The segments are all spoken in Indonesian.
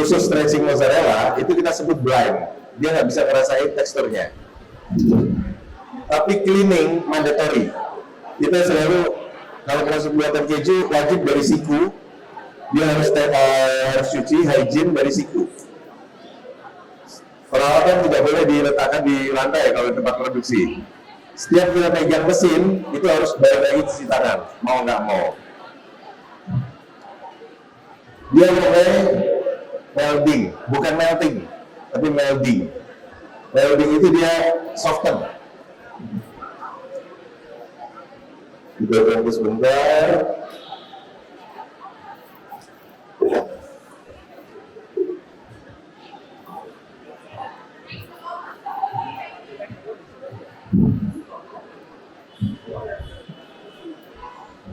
khusus stretching mozzarella itu kita sebut blind, dia nggak bisa ngerasain teksturnya. Tapi cleaning mandatory, kita selalu kalau masuk buatan keju wajib dari siku, dia harus cuci, hygiene dari siku. Peralatan tidak boleh diletakkan di lantai kalau di tempat produksi. Setiap kita pegang mesin itu harus balik lagi cuci tangan, mau nggak mau. Dia namanya melding, bukan melting, tapi melding. Melding itu dia soften. Kita tunggu sebentar.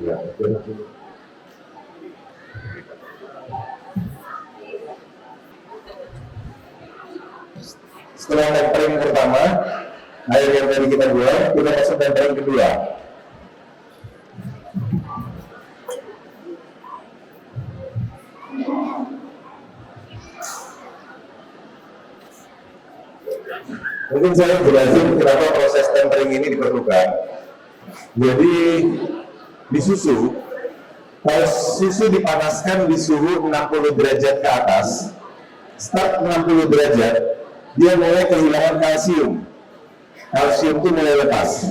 Ya, setelah tempering pertama, air yang tadi kita buang, kita masuk tempering kedua. Mungkin saya jelasin kenapa proses tempering ini diperlukan. Jadi di susu, kalau susu dipanaskan di suhu 60 derajat ke atas, start 60 derajat, dia mulai kehilangan kalsium. Kalsium itu mulai lepas.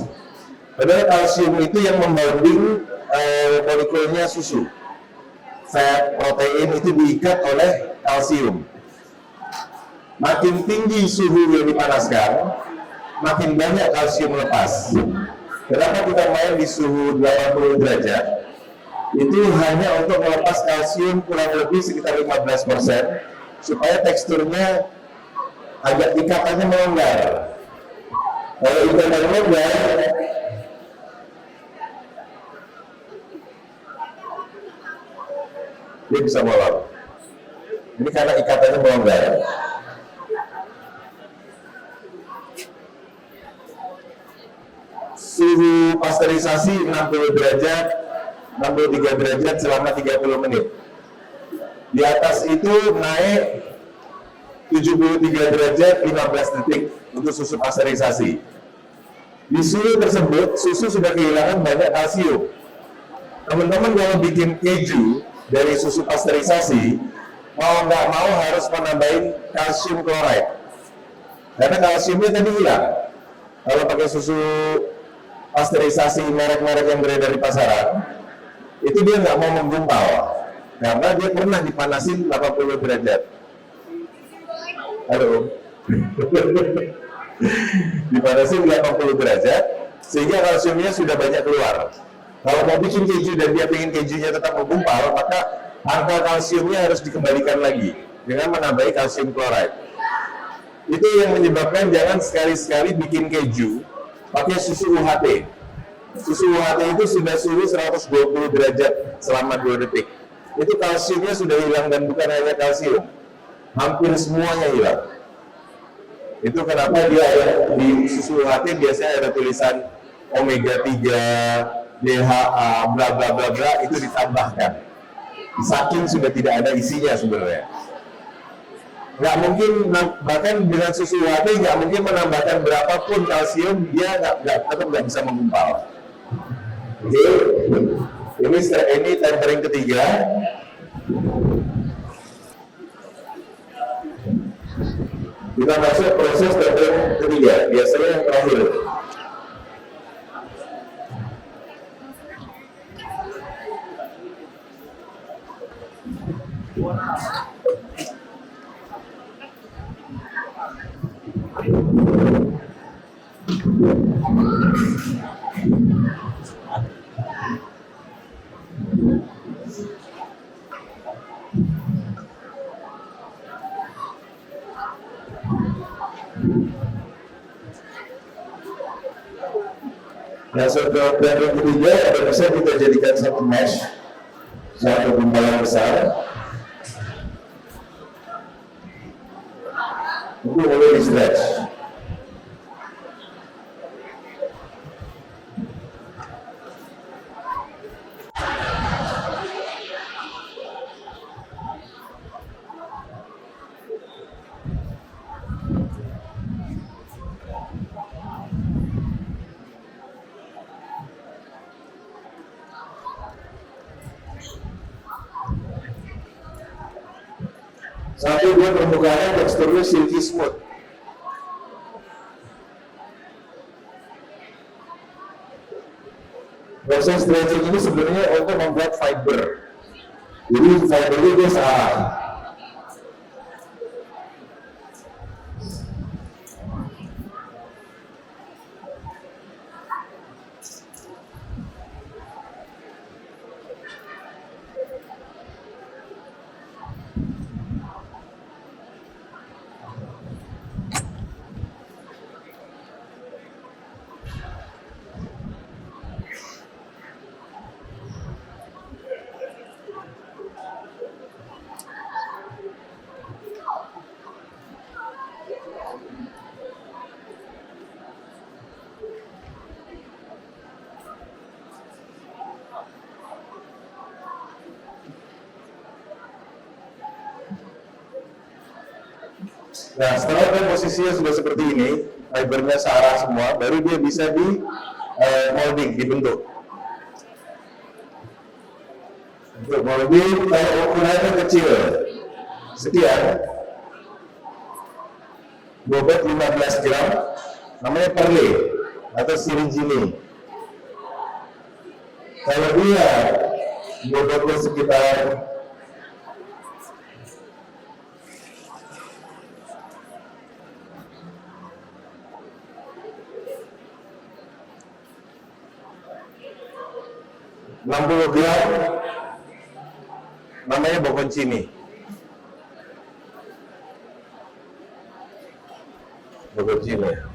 Padahal kalsium itu yang membanding molekulnya susu. Fat, protein itu diikat oleh kalsium. Makin tinggi suhu yang dipanaskan, makin banyak kalsium lepas. Kenapa kita main di suhu 80 derajat? Itu hanya untuk melepas kalsium kurang lebih sekitar 15%, supaya teksturnya agak ikatannya melonggar. Kalau ikatannya melonggar, dia bisa molor. Ini karena ikatannya melonggar. Suhu pasteurisasi 60 derajat, 63 derajat selama 30 menit. Di atas itu naik 73 derajat 15 detik untuk susu pasteurisasi. Di suhu tersebut, susu sudah kehilangan banyak kalsium. Teman-teman kalau bikin keju dari susu pasteurisasi, mau nggak mau harus menambahin kalsium klorida. Karena kalsiumnya tadi hilang. Kalau pakai susu pasteurisasi merek-merek yang beredar di pasaran, itu dia nggak mau menggumpal karena dia pernah dipanasin 80 derajat. Halo. Dipanasin 80 derajat sehingga kalsiumnya sudah banyak keluar. Kalau mau bikin keju dan dia ingin kejunya tetap menggumpal, maka angka kalsiumnya harus dikembalikan lagi dengan menambahi kalsium klorida. Itu yang menyebabkan jangan sekali-sekali bikin keju pakai susu UHT. Susu UHT itu sudah suhu 120 derajat selama 2 detik. Itu kalsiumnya sudah hilang, dan bukan hanya kalsium, hampir semuanya hilang. Itu kenapa dia di susu UHT biasanya ada tulisan omega 3, DHA, bla bla bla bla, itu ditambahkan. Saking sudah tidak ada isinya sebenarnya. Nggak mungkin, bahkan dengan susu UHT nggak mungkin menambahkan berapapun kalsium, dia tetap nggak bisa menggumpal. Oke, ini tempering ketiga. Kita masuk proses tempering ketiga, biasanya yang terakhir. Nah, setelah tempering ketiga, bisa kita jadikan satu mesh, satu gumpalan besar. Itu boleh di stretch. Satu, dia permukaannya teksturnya silky smooth. Proses stretching ini sebenarnya untuk membuat fiber. Jadi fibernya dia salah. Nah, setelah posisinya sudah seperti ini, fibernya searah semua, baru dia bisa di molding, dibentuk. Untuk molding, kalau ukurannya kecil, sekian, bobot 15 gram, namanya perle atau sirinjini. Kalau dia bobotnya sekitar 60 gram, namanya bocconcini. Bocconcini.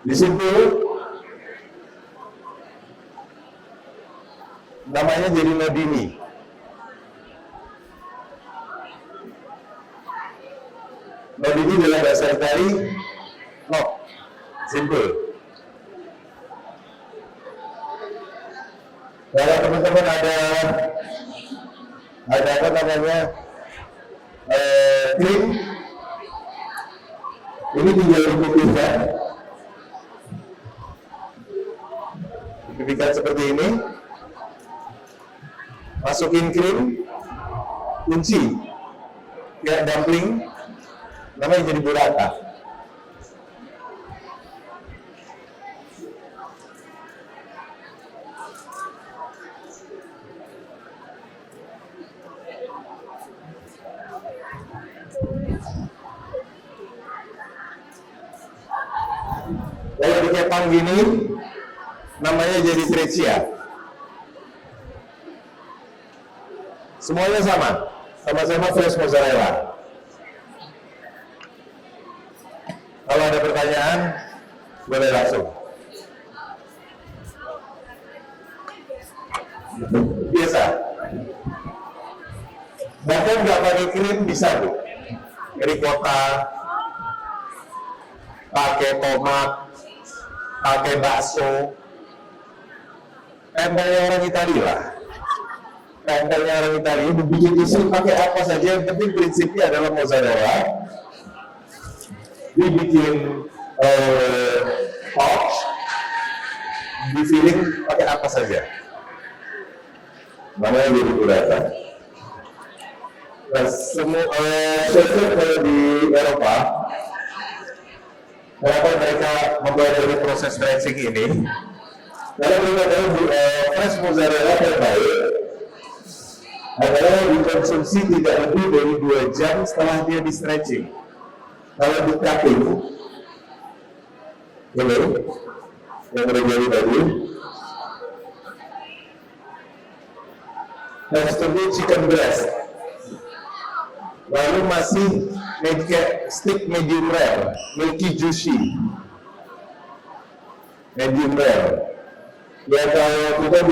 Di situ namanya jadi nodini. Nodini dalam bahasa Itali, no, simple. Kalau teman-teman ada apa namanya krim, ini tinggal dipipihkan. Dipipihkan seperti ini, masukin krim, kunci, kayak dumpling, namanya jadi burrata. Kalau dikepang gini, namanya jadi treccia. Semuanya sama-sama fresh mozzarella. Kalau ada pertanyaan, boleh langsung. Biasa. Bahkan nggak pakai krim bisa tuh. Ricotta, pakai tomat, pakai bakso. Tempelnya orang Italia lah. Tempelnya orang Italia dibikin isi pakai apa saja, yang penting prinsipnya adalah mozzarella. Dibikin pouch, di filling pakai apa saja. Namanya jadi burrata. Nah, semua chef di Eropa, kenapa mereka membuat dari proses stretching ini? Karena mereka adalah fresh mozzarella terbaik adalah dikonsumsi tidak lebih dari 2 jam setelah dia di stretching. Kalau di cutting, ini yang terjadi tadi, teksturnya chicken breast, lalu masih stick medium rare, milky juicy, medium rare. Ya kalau kita